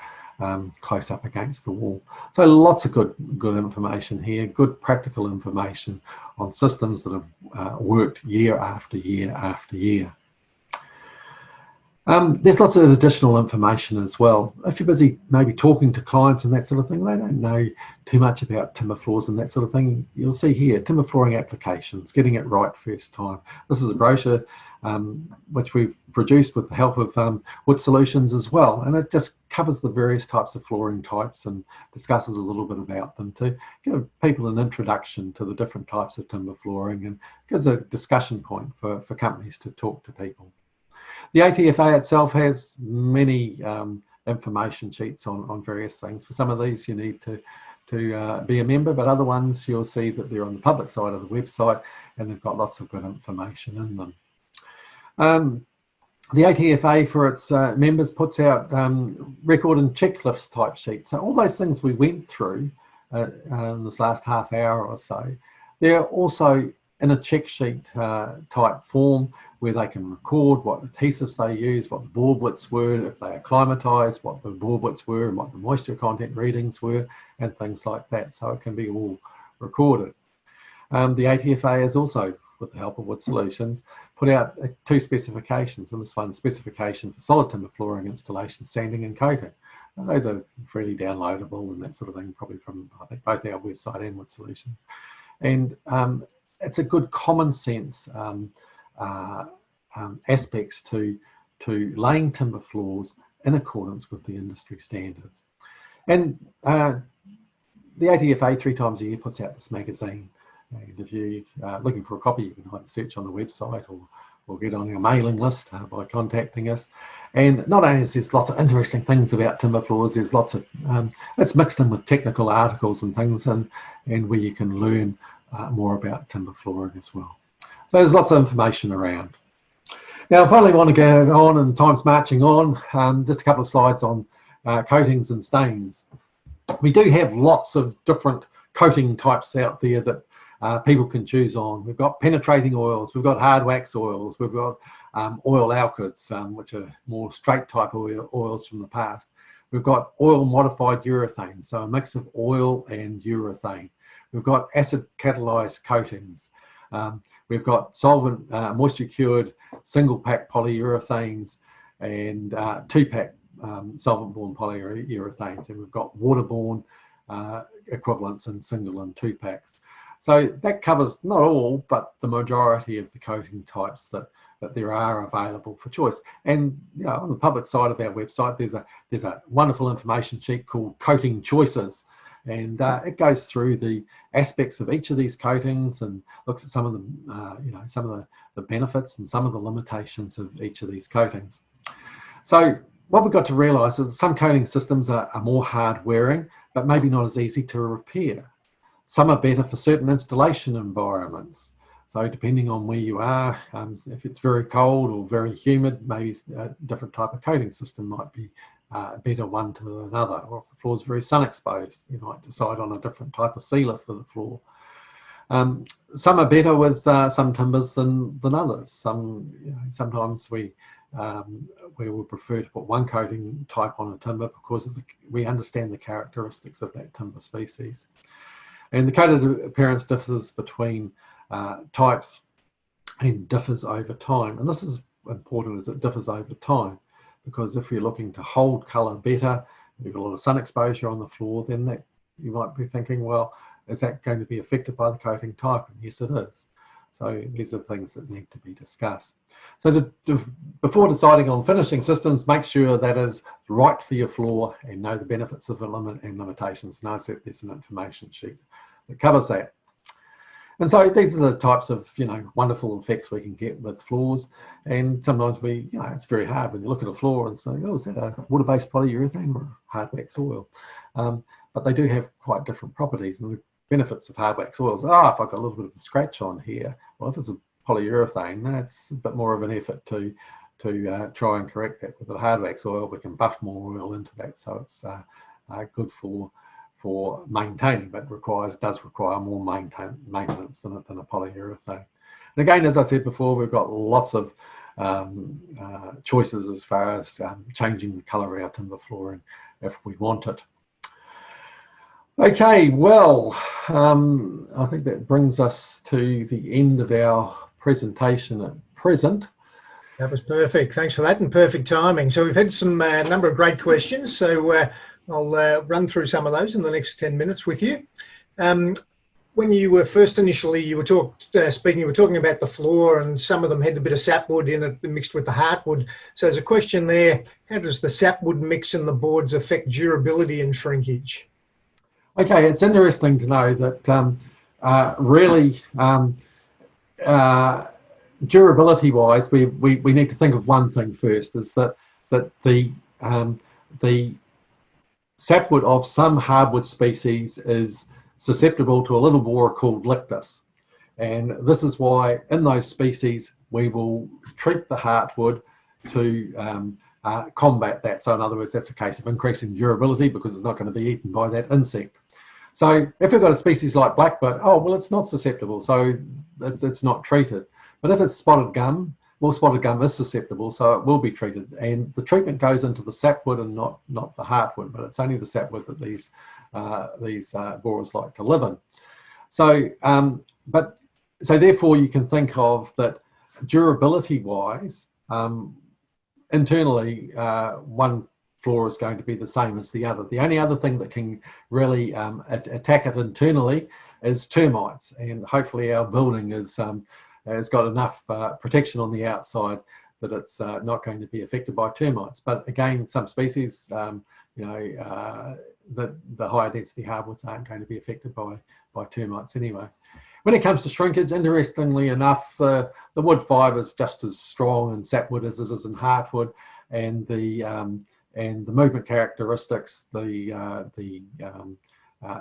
close up against the wall. So lots of good information here, good practical information on systems that have worked year after year after year. There's lots of additional information as well. If you're busy maybe talking to clients and that sort of thing, they don't know too much about timber floors and that sort of thing. You'll see here, timber flooring applications, getting it right first time. This is a brochure which we've produced with the help of Wood Solutions as well. And it just covers the various types of flooring types and discusses a little bit about them to give people an introduction to the different types of timber flooring, and gives a discussion point for companies to talk to people. The ATFA itself has many information sheets on various things. For some of these you need to be a member, but other ones you'll see that they're on the public side of the website and they've got lots of good information in them. The ATFA for its members puts out record and checklist type sheets. So all those things we went through in this last half hour or so, they're also in a check sheet type form where they can record what adhesives they use, what the board widths were, if they acclimatized, what the board widths were and what the moisture content readings were, and things like that. So it can be all recorded. The ATFA has also, with the help of Wood Solutions, put out two specifications, and this one specification for solid timber flooring installation, sanding and coating. Those are freely downloadable and that sort of thing, probably from, I think, both our website and Wood Solutions. And it's a good common sense aspects to laying timber floors in accordance with the industry standards. And the ATFA 3 times a year puts out this magazine. And if you're looking for a copy, you can either search on the website or get on our mailing list by contacting us. And not only is there lots of interesting things about timber floors, there's lots of, it's mixed in with technical articles and things, and where you can learn more about timber flooring as well. So there's lots of information around. Now, I finally want to go on, and time's marching on, just a couple of slides on coatings and stains. We do have lots of different coating types out there that people can choose on. We've got penetrating oils, we've got hard wax oils, we've got oil alkyds, which are more straight type oils from the past. We've got oil modified urethane, so a mix of oil and urethane. We've got acid catalyzed coatings. We've got solvent moisture cured single pack polyurethanes and 2-pack solvent-borne polyurethanes, and we've got waterborne equivalents in single and 2 packs. So that covers not all, but the majority of the coating types that there are available for choice. And you know, on the public side of our website, there's a wonderful information sheet called Coating Choices, and it goes through the aspects of each of these coatings and looks at some of the, you know, some of the benefits and some of the limitations of each of these coatings. So what we've got to realise is some coating systems are more hard wearing, but maybe not as easy to repair. Some are better for certain installation environments. So depending on where you are, if it's very cold or very humid, maybe a different type of coating system might be better one to another. Or if the floor is very sun exposed, you might decide on a different type of sealer for the floor. Some are better with some timbers than others. Sometimes we would prefer to put one coating type on a timber because we understand the characteristics of that timber species. And the coated appearance differs between types and differs over time. And this is important as it differs over time, because if you're looking to hold colour better, you've got a lot of sun exposure on the floor, then that you might be thinking, well, is that going to be affected by the coating type? And yes, it is. So these are things that need to be discussed. So before deciding on finishing systems, make sure that it's right for your floor and know the benefits of the and limitations. And I said there's an information sheet that covers that. And so these are the types of, wonderful effects we can get with floors. And sometimes it's very hard when you look at a floor and say, oh, is that a water-based polyurethane or hard wax oil? But they do have quite different properties. And the benefits of hard wax oils, if I've got a little bit of a scratch on here, well, if it's a polyurethane, that's a bit more of an effort to try and correct that. With a hard wax oil, we can buff more oil into that, so it's good for maintaining, but does require more maintenance than a polyurethane. And again, as I said before, we've got lots of choices as far as changing the colour of our timber flooring if we want it. Okay, well, I think that brings us to the end of our presentation at present. That was perfect. Thanks for that, and perfect timing. So we've had some number of great questions. So I'll run through some of those in the next 10 minutes with you. When you were first initially, you were talking about the floor, and some of them had a bit of sapwood in it mixed with the heartwood. So there's a question there: how does the sapwood mix in the boards affect durability and shrinkage? Okay, it's interesting to know that really durability-wise, we need to think of one thing first: is that the sapwood of some hardwood species is susceptible to a little borer called lictus, and this is why in those species we will treat the heartwood to combat that. So in other words, that's a case of increasing durability because it's not going to be eaten by that insect. So if we've got a species like blackbird, it's not susceptible, so it's not treated. But if it's spotted gum, well, spotted gum is susceptible, so it will be treated. And the treatment goes into the sapwood and not the heartwood, but it's only the sapwood that these borers like to live in. So, so therefore you can think of that durability-wise, internally, one floor is going to be the same as the other. The only other thing that can really attack it internally is termites, and hopefully our building has got enough protection on the outside that it's not going to be affected by termites. But again, some species, the higher density hardwoods aren't going to be affected by termites anyway. When it comes to shrinkage, interestingly enough, the wood fibre is just as strong in sapwood as it is in heartwood, and the movement characteristics, the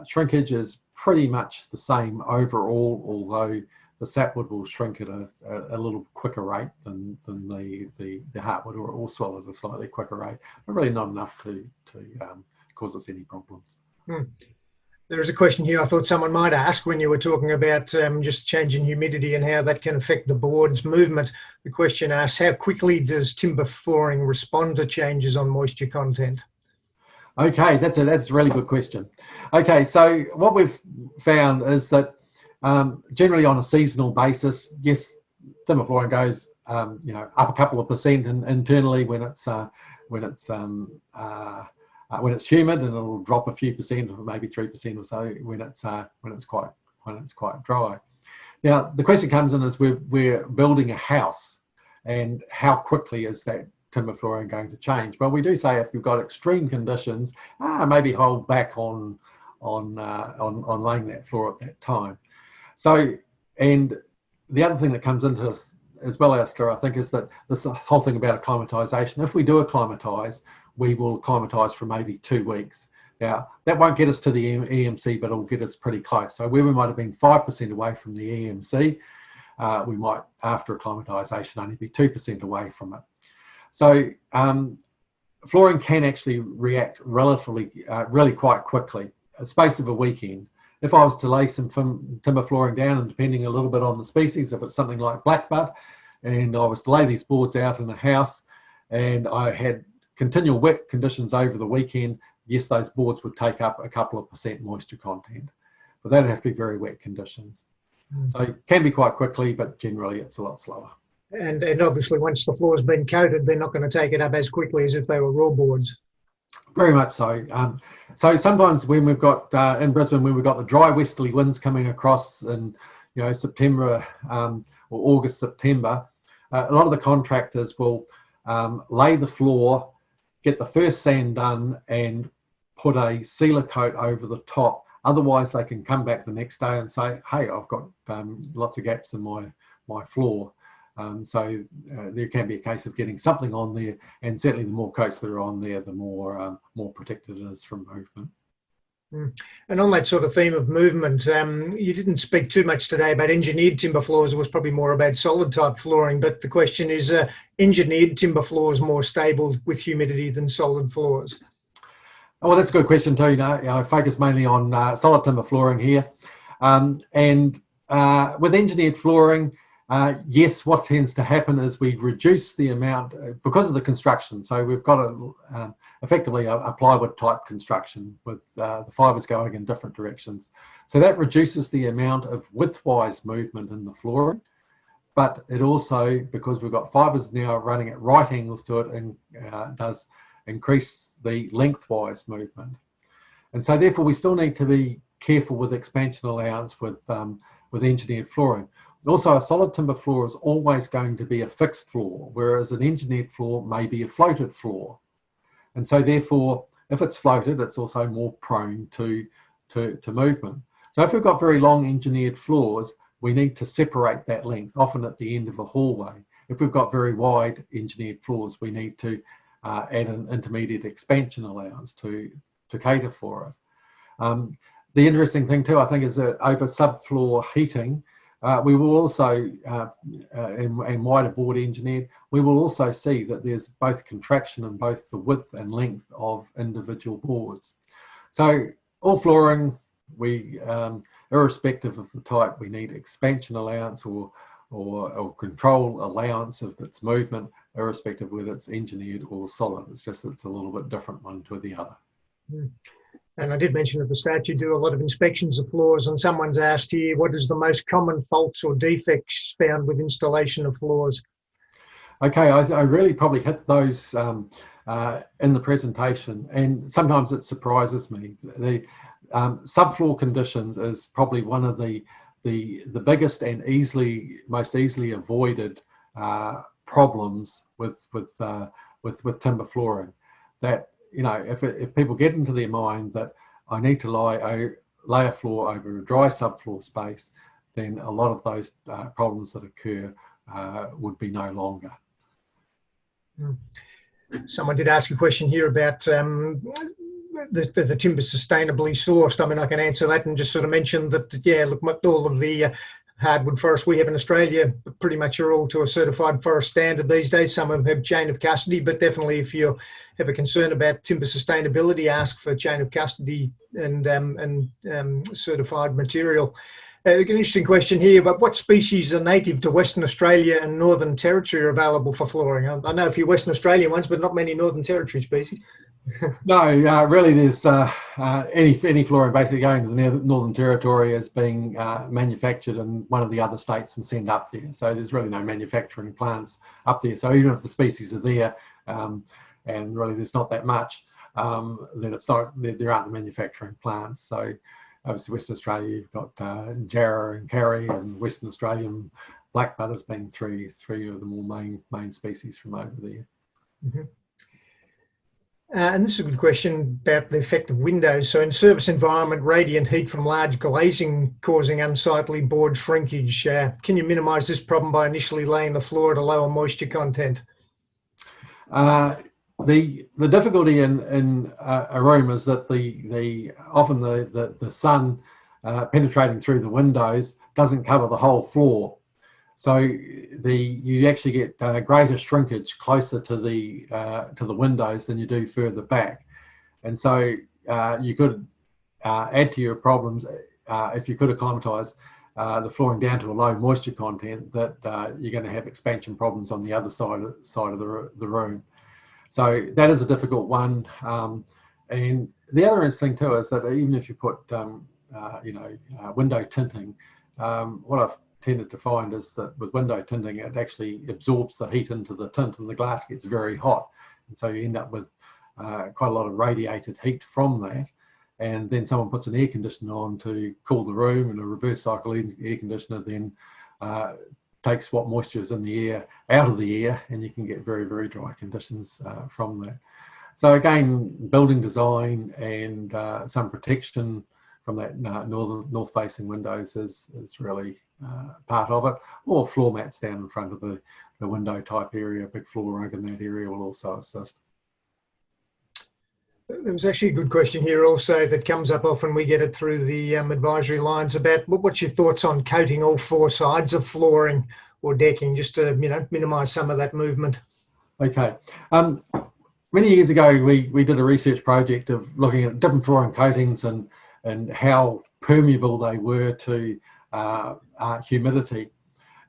shrinkage is pretty much the same overall, although the sapwood will shrink at a little quicker rate than the heartwood, or swell at a slightly quicker rate, but really not enough to cause us any problems. There is a question here I thought someone might ask when you were talking about just changing humidity and how that can affect the board's movement. The question asks, how quickly does timber flooring respond to changes on moisture content? Okay, that's a really good question. Okay, so what we've found is that generally on a seasonal basis, yes, timber flooring goes up a couple of percent internally when it's humid, and it'll drop a few percent, or maybe 3% or so when it's quite dry. Now the question comes in is we're building a house, and how quickly is that timber flooring going to change? Well, we do say if you've got extreme conditions, maybe hold back on laying that floor at that time. So, and the other thing that comes into this as well, Oscar, I think, is that this whole thing about acclimatisation. If we do acclimatise, we will acclimatise for maybe 2 weeks. Now, that won't get us to the EMC, but it'll get us pretty close. So where we might have been 5% away from the EMC, we might, after acclimatisation, only be 2% away from it. So flooring can actually react really quite quickly, a space of a weekend. If I was to lay some timber flooring down, and depending a little bit on the species, if it's something like blackbutt, and I was to lay these boards out in a house, and I had continual wet conditions over the weekend, yes, those boards would take up a couple of % moisture content, but that'd have to be very wet conditions. So it can be quite quickly, but generally it's a lot slower. And obviously once the floor's been coated, they're not going to take it up as quickly as if they were raw boards. Very much so. So sometimes when we've got, in Brisbane, when we've got the dry westerly winds coming across in, September or August, September, a lot of the contractors will lay the floor, get the first sand done and put a sealer coat over the top. Otherwise, they can come back the next day and say, hey, I've got lots of gaps in my floor. So there can be a case of getting something on there, and certainly the more coats that are on there, the more protected it is from movement. And on that sort of theme of movement, you didn't speak too much today about engineered timber floors. It was probably more about solid type flooring, but the question is, engineered timber floors more stable with humidity than solid floors? Oh, well, that's a good question too. I focus mainly on solid timber flooring here. And with engineered flooring, yes, what tends to happen is we reduce the amount because of the construction. So we've got effectively a plywood type construction with the fibres going in different directions. So that reduces the amount of widthwise movement in the flooring. But it also, because we've got fibres now running at right angles to it, and does increase the lengthwise movement. And so therefore we still need to be careful with expansion allowance with engineered flooring. Also, a solid timber floor is always going to be a fixed floor, whereas an engineered floor may be a floated floor. And so therefore, if it's floated, it's also more prone to movement. So if we've got very long engineered floors, we need to separate that length, often at the end of a hallway. If we've got very wide engineered floors, we need to add an intermediate expansion allowance to cater for it. The interesting thing too, I think, is that over subfloor heating, we will also, and wider board engineered, we will also see that there's both contraction in both the width and length of individual boards. So all flooring, we, irrespective of the type, we need expansion allowance or control allowance of its movement, irrespective of whether it's engineered or solid. It's just it's a little bit different one to the other. And I did mention at the start you do a lot of inspections of floors, and someone's asked here, what is the most common faults or defects found with installation of floors? Okay, I really probably hit those in the presentation, and sometimes it surprises me. The subfloor conditions is probably one of the biggest and most easily avoided problems with timber flooring. That, if people get into their mind that I need to lay a floor over a dry subfloor space, then a lot of those problems that occur would be no longer. Someone did ask a question here about the timber sustainably sourced. I mean, I can answer that and just sort of mention that, yeah, look, all of the hardwood forests we have in Australia pretty much are all to a certified forest standard these days. Some of them have chain of custody, but definitely if you have a concern about timber sustainability, ask for chain of custody and certified material. An interesting question here, but what species are native to Western Australia and Northern Territory are available for flooring? I know a few Western Australian ones, but not many Northern Territory species. No, really there's any flooring basically going to the Northern Territory is being manufactured in one of the other states and sent up there. So there's really no manufacturing plants up there. So even if the species are there, and really there's not that much, then it's not, there aren't the manufacturing plants. So obviously Western Australia, you've got Jarrah and Carry, and Western Australian blackbutt has been three of the more main species from over there. Mm-hmm. And this is a good question about the effect of windows. So in service environment, radiant heat from large glazing causing unsightly board shrinkage. Can you minimise this problem by initially laying the floor at a lower moisture content? The difficulty in a room is that often the sun penetrating through the windows doesn't cover the whole floor. So you actually get greater shrinkage closer to the windows than you do further back, and so you could add to your problems if you could acclimatise the flooring down to a low moisture content, that you're going to have expansion problems on the other side of the room. So that is a difficult one. And the other interesting too is that even if you put window tinting, what I've tended to find is that with window tinting, it actually absorbs the heat into the tint, and the glass gets very hot, and so you end up with quite a lot of radiated heat from that. And then someone puts an air conditioner on to cool the room, and a reverse cycle air conditioner then takes what moisture is in the air out of the air, and you can get very, very dry conditions from that. So again, building design and some protection from that north-facing windows is really part of it, or floor mats down in front of the window type area. Big floor rug in that area will also assist. There was actually a good question here also that comes up often. We get it through the advisory lines about what's your thoughts on coating all four sides of flooring or decking, just to minimise some of that movement. Okay. Many years ago, we did a research project of looking at different flooring coatings and how permeable they were to humidity,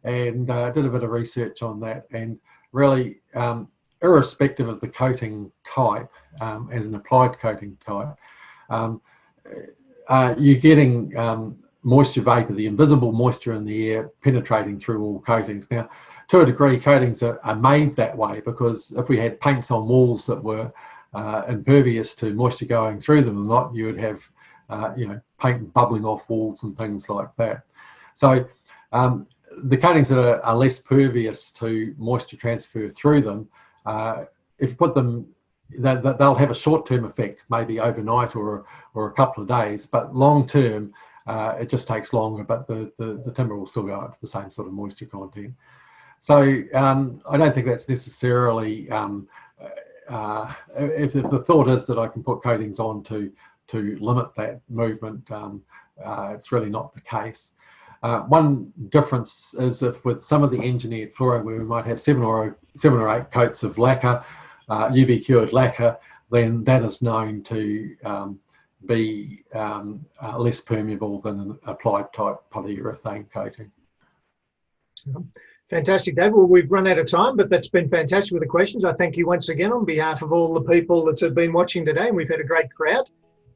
and did a bit of research on that. And really, irrespective of the coating type, as an applied coating type, you're getting moisture vapor, the invisible moisture in the air, penetrating through all coatings. Now, to a degree, coatings are made that way, because if we had paints on walls that were impervious to moisture going through them or not, you would have paint bubbling off walls and things like that. So the coatings that are less pervious to moisture transfer through them, if you put them, they'll have a short-term effect, maybe overnight or a couple of days, but long-term, it just takes longer, but the timber will still go up to the same sort of moisture content. So I don't think that's necessarily, if the thought is that I can put coatings on to limit that movement, it's really not the case. One difference is if with some of the engineered flooring, where we might have seven or eight coats of lacquer, UV cured lacquer, then that is known to be less permeable than an applied type polyurethane coating. Fantastic, Dave. Well, we've run out of time, but that's been fantastic with the questions. I thank you once again on behalf of all the people that have been watching today, and we've had a great crowd.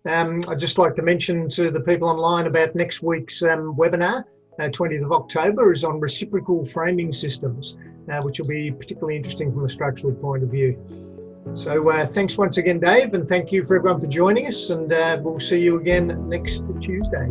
I'd just like to mention to the people online about next week's webinar. 20th of October is on reciprocal framing systems, which will be particularly interesting from a structural point of view. So thanks once again, Dave, and thank you for everyone for joining us, and we'll see you again next Tuesday.